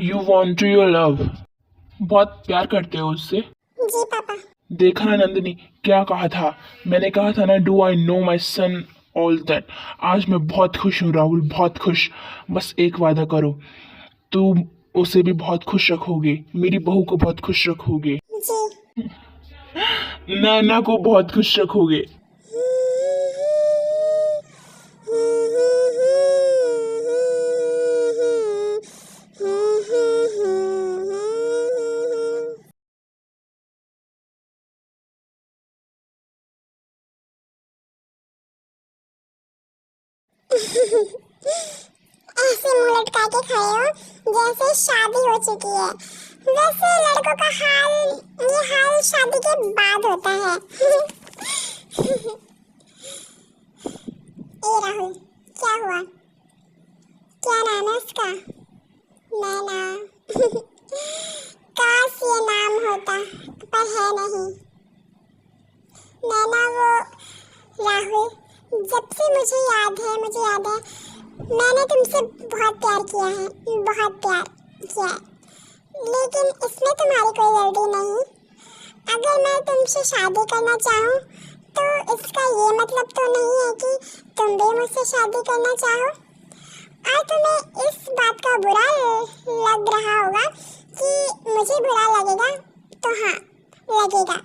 You want to your love. बहुत प्यार करते हो उससे। जी पापा। देखा ना नंदिनी, क्या कहा था मैंने? कहा था ना, do I know my son all that. आज मैं बहुत खुश हूँ राहुल, बहुत खुश। बस एक वादा करो, तुम उसे भी बहुत खुश रखोगे, मेरी बहू को बहुत खुश रखोगे, जी। नाना को बहुत खुश रखोगे। ऐसे मुंह लटका के खड़े हो जैसे शादी हो चुकी है। वैसे लड़कों का ये हाल शादी के बाद होता है। ए राहुल, क्या हुआ? क्या नाम है उसका? नैना। काश ये नाम होता, पर है नहीं। नैना वो राहुल, जब से मुझे याद है मैंने तुमसे बहुत प्यार किया है, बहुत प्यार किया है। लेकिन इसमें तुम्हारी कोई गलती नहीं। अगर मैं तुमसे शादी करना चाहूँ तो इसका ये मतलब तो नहीं है कि तुम भी मुझसे शादी करना चाहो। और तुम्हें इस बात का बुरा लग रहा होगा कि मुझे बुरा लगेगा, तो हाँ लगेगा,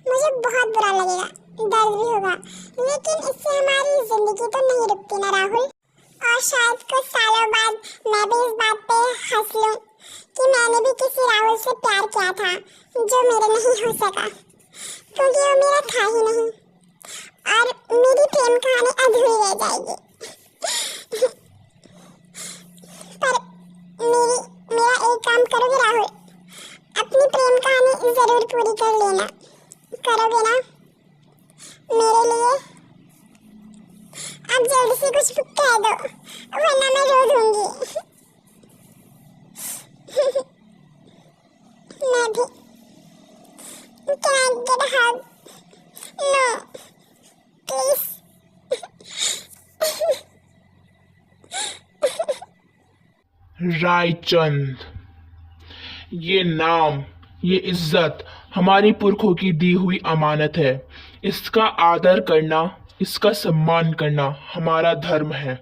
मुझे बहुत बुरा लगेगा, दर्द भी होगा, लेकिन इससे हमारी जिंदगी तो नहीं रुकती ना राहुल। और शायद कुछ सालों बाद मैं भी इस बात पे हंस लूं कि मैंने भी किसी राहुल से प्यार किया था जो मेरे नहीं हो सका, क्योंकि वो मेरा था ही नहीं, और मेरी प्रेम कहानी अधूरी रह जाएगी। पर मेरा एक काम करोगे राहुल, अपनी प्रेम कहानी जरूर पूरी कर लेना, करोगे ना मेरे लिए? अब जल्दी से कुछ कह दो, वरना मैं रो दूंगी। मैं भी। Can I get a hug? No, please. Raichand, ये नाम, ये इज्जत हमारी पुरखों की दी हुई अमानत है। इसका आदर करना, इसका सम्मान करना हमारा धर्म है।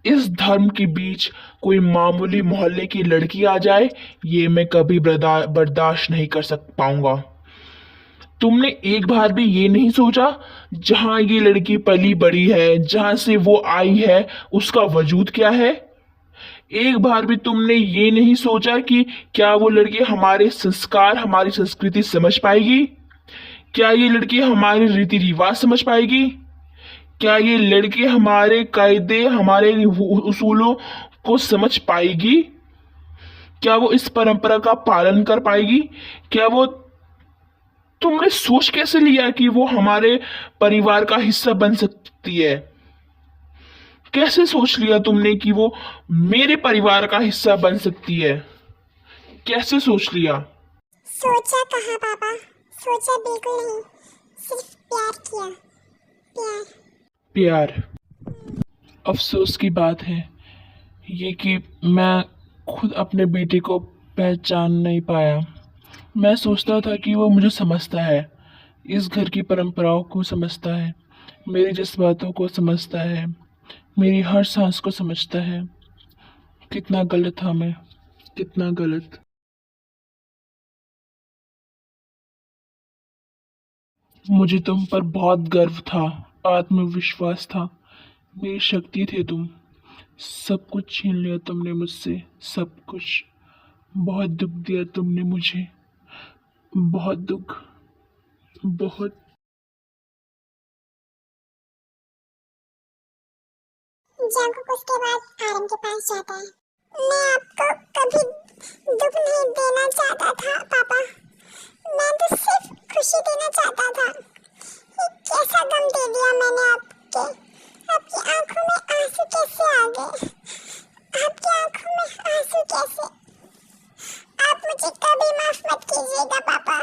इस धर्म के बीच कोई मामूली मोहल्ले की लड़की आ जाए, ये मैं कभी बर्दाश्त नहीं कर पाऊंगा। तुमने एक बार भी ये नहीं सोचा जहां ये लड़की पली बड़ी है, जहां से वो आई है, उसका वजूद क्या है? एक बार भी तुमने ये नहीं सोचा कि क्या वो लड़की हमारे संस्कार, हमारी संस्कृति समझ पाएगी? क्या ये लड़की हमारे रीति रिवाज समझ पाएगी? क्या ये लड़की हमारे कायदे, हमारे उसूलों को समझ पाएगी? क्या वो इस परंपरा का पालन कर पाएगी? क्या वो, तुमने सोच कैसे लिया कि वो हमारे परिवार का हिस्सा बन सकती है? कैसे सोच लिया तुमने कि वो मेरे परिवार का हिस्सा बन सकती है? कैसे सोच लिया? सोचा कहाँ पापा, सोचा बिल्कुल नहीं, सिर्फ प्यार किया, प्यार। प्यार। अफसोस की बात है ये कि मैं खुद अपने बेटे को पहचान नहीं पाया। मैं सोचता था कि वो मुझे समझता है, इस घर की परंपराओं को समझता है, मेरे जज्बातों को समझता है, मेरी हर सांस को समझता है। कितना गलत था मैं, कितना गलत। मुझे तुम पर बहुत गर्व था, आत्मविश्वास था, मेरी शक्ति थे तुम। सब कुछ छीन लिया तुमने मुझसे, सब कुछ। बहुत दुख दिया तुमने मुझे, बहुत दुख, बहुत। जंकुक उसके बाद आरम के पास जाता है। मैं आपको कभी दुख नहीं देना चाहता था पापा, मैं तो सिर्फ खुशी देना चाहता था। ये कैसा गम दे दिया मैंने आपके, आपकी आंखों में आंसू कैसे आ गए? आपकी आंखों में आंसू कैसे? आप मुझे कभी माफ मत कीजिएगा पापा,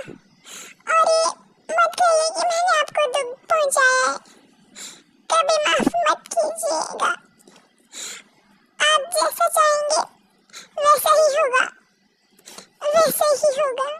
और ये मत कहिए कि मैंने आपको दुख पहुंचाया है, कभी माफ मत कीजिएगा। आप जैसा चाहेंगे वैसा ही होगा।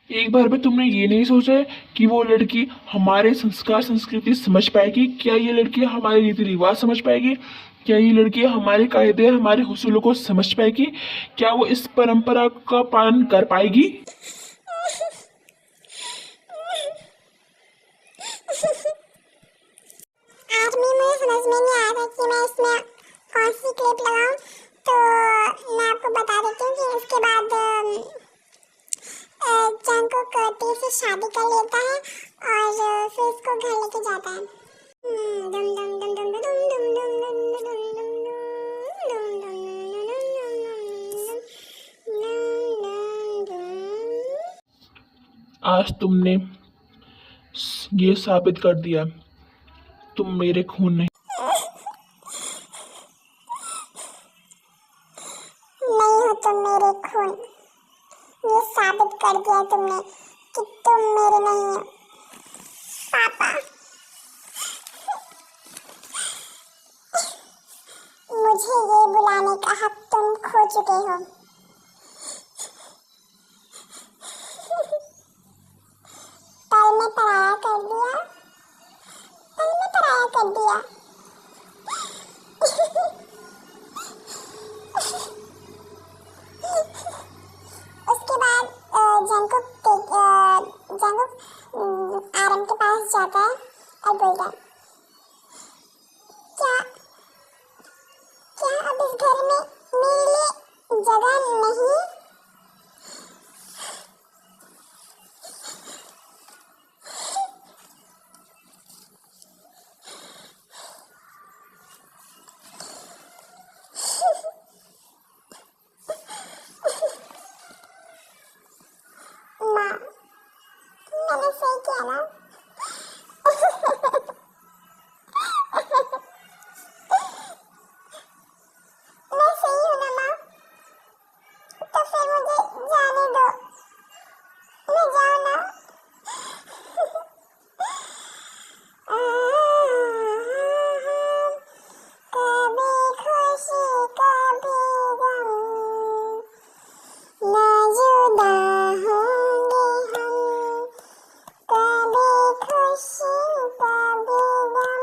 एक बार भी तुमने ये नहीं सोचा है कि वो लड़की हमारे संस्कार संस्कृति समझ पाएगी? क्या ये लड़की हमारे रीति रिवाज समझ पाएगी? क्या ये लड़की हमारे कायदे हमारे हुसूलों को समझ पाएगी? क्या वो इस परंपरा का पालन कर पाएगी? आज भी मुझे समझ में नहीं आया था कि मैं इसमें कौन सी क्लिप लगाऊं, तो मैं आपको बता देती हूँ कि उसके बाद जंगकुक टी से शादी कर लेता है और फिर उसको घर लेके जाता है। दम दम दम दम दम दम दम आज तुमने ये साबित कर दिया तुम मेरे खून नहीं हो तुम मेरे खून। ये साबित कर दिया तुमने कि तुम मेरे नहीं हो पापा। मुझे ये बुलाने का हक तुम खो चुके हो। पल में पराया कर दिया, पल में पराया कर दिया। उसके बाद जंगकुक आरम के पास जाता है और बोलता है, क्या क्या अब इस घर में मेरे लिए जगह नहीं? माँ, मैंने सही किया ना? मैं सही हूँ ना माँ? तो फिर मुझे जाने दो, मैं जाऊँ ना? कभी खुशी कभी गम, ना जुदा होंगे हम। कभी खुशी कभी गम,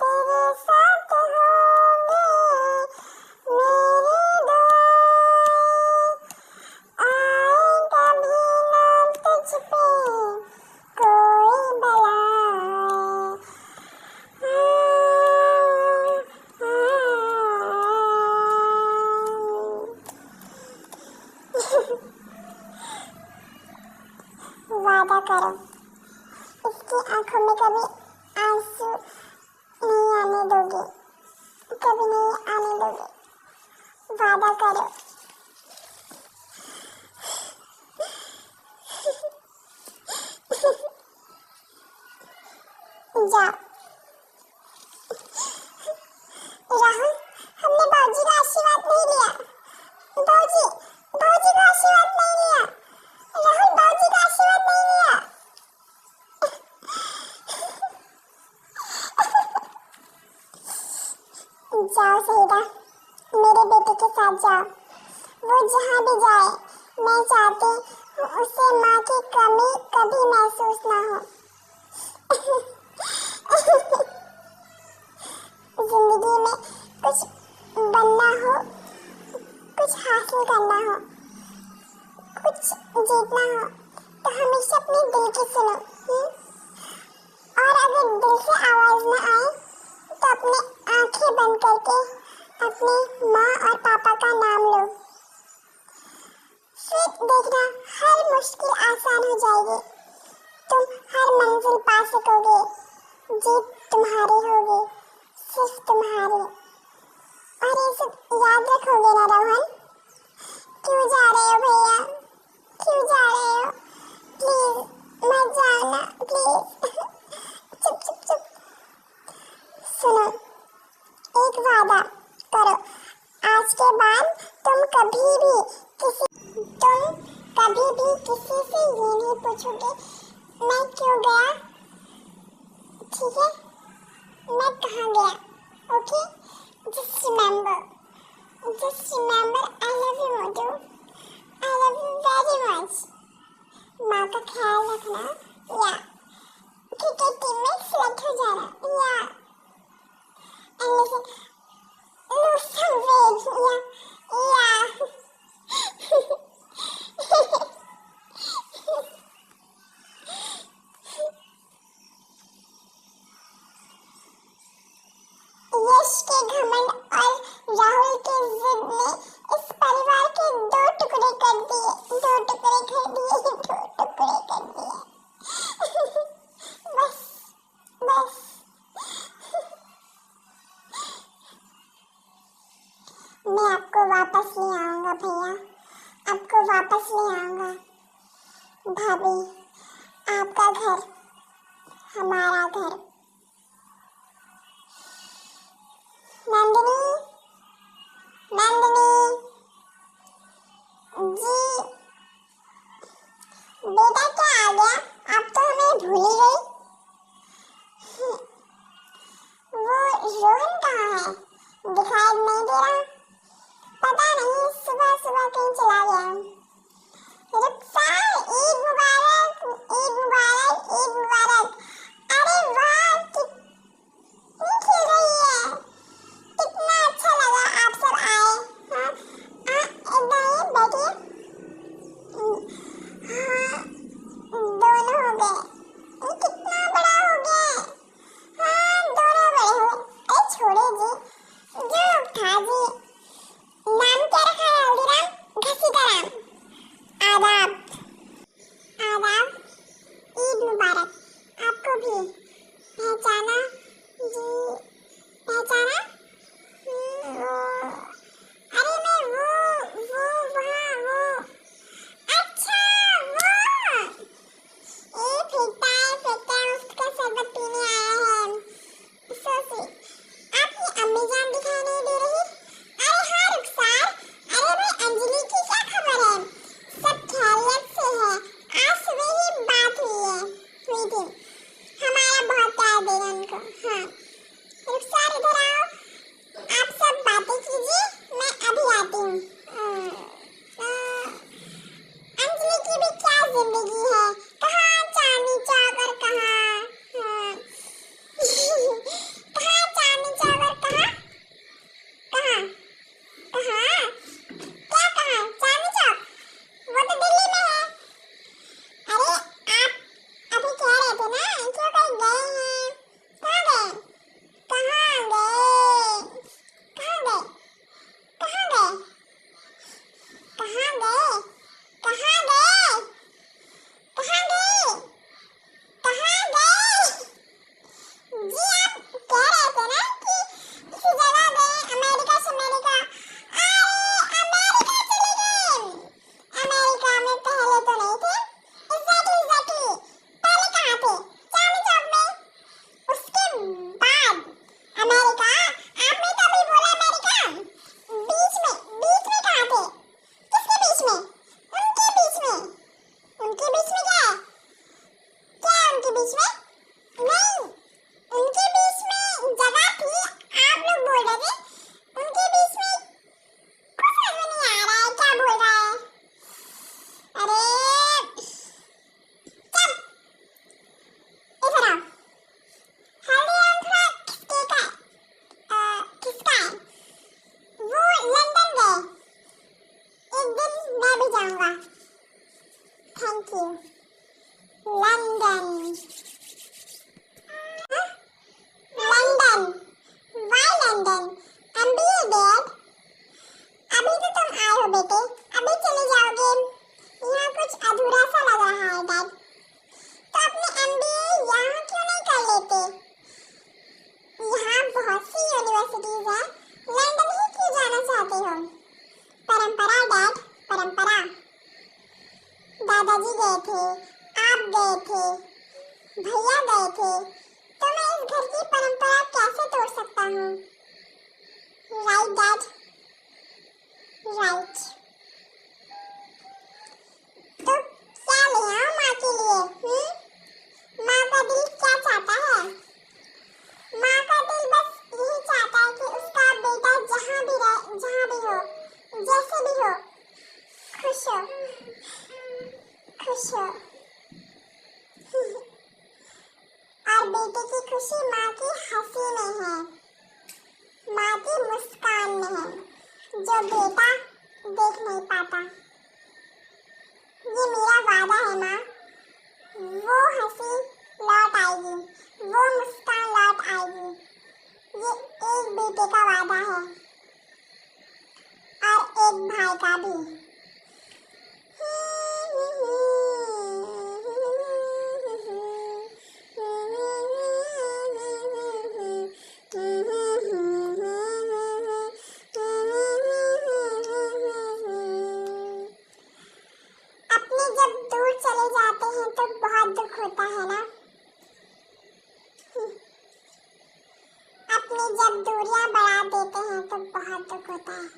तेरे साथ होंगे मेरे दो। आए कभी ना तुझ पे कोई बला। वादा करो, इसकी आंखों में कभी आंसू नहीं आने दोगे, कभी नहीं आने दोगे। वादा करो। जाओ। राहुल, हमने बाबूजी का आशीर्वाद नहीं लिया। बाबूजी, बाबूजी का आशीर्वाद नहीं लिया। राहुल, बाबूजी का आशीर्वाद नहीं लिया। जाओ सईदा, मेरे बेटे के साथ जाओ। वो जहाँ भी जाए, मैं चाहती हूँ उसे माँ की कमी कभी महसूस ना हो। जिंदगी में कुछ बनना हो, कुछ हासिल करना हो, कुछ जीतना हो, तो हमेशा अपने दिल की सुनो। और अगर दिल से आवाज ना आए तो अपने आंखें बंद बंद करके अपने माँ और पापा का नाम लो। फिर देखना हर मुश्किल आसान हो जाएगी। तुम हर मंजिल पा सकोगे। जीत तुम्हारी होगी, सिर्फ तुम्हारी। और ये सब याद रखोगे ना रोहन? क्यों जा रहे हो भैया? क्यों जा रहे हो? प्लीज मत जाना, प्लीज। चुप चुप चुप। सुनो, एक वादा करो, आज के बाद तुम कभी भी किसी से ये नहीं पूछोगे मैं क्यों गया, ठीक है? मैं कहाँ गया, okay? Just remember I love you Motu, I love you very much. माँ का ख्याल रखना, या क्रिकेट टीम में सिलेक्ट हो जाना, या and listen, lose some weight, yeah. यश के घमंड और राहुल के जिद ने इस परिवार के दो टुकड़े कर दिए। बस बस मैं आपको वापस ले आऊंगा भैया, आपको वापस ले आऊंगा। भाभी, आपका घर हमारा घर। नंदिनी जी, बेटा क्या आ गया? आप तो हमें भूल ही गई। वो रोहन कहाँ है? दिखाई नहीं दे रहा। पता नहीं सुबह सुबह कहीं चला गया। रुखसार, ईद मुबारक, ईद मुबारक, ईद मुबारक। अरे वाह, कितनी खेल रही है, कितना अच्छा लगा आप सब आए। हाँ, इधर बैठिए। हाँ, दोनों हो गए। ये कितना बड़ा हो गया है। हाँ, दोनों बड़े हो गए। अरे छोड़ो जी, जो था जी। नाम क्या रखा है हल्दीराम? घसीटाराम। थे, आप गए थे, भैया गए थे, तो मैं इस घर की परंपरा कैसे तोड़ सकता हूँ? Right dad, right. तो क्या ले आऊं माँ के लिए? माँ का दिल क्या चाहता है? माँ का दिल बस यही चाहता है कि उसका बेटा जहाँ भी रहे, जहाँ भी हो, जैसे भी हो, खुश हो, खुश हो। और बेटे की खुशी माँ की हंसी में है, माँ की मुस्कान में है, जो बेटा देख नहीं पाता। ये मेरा वादा है माँ, वो हंसी लौट आएगी, वो मुस्कान लौट आएगी। ये एक बेटे का वादा है और एक भाई का भी। अपने जब दूर चले जाते हैं तो बहुत दुख होता है ना। अपनी जब दूरियां बढ़ा देते हैं तो बहुत दुख होता है।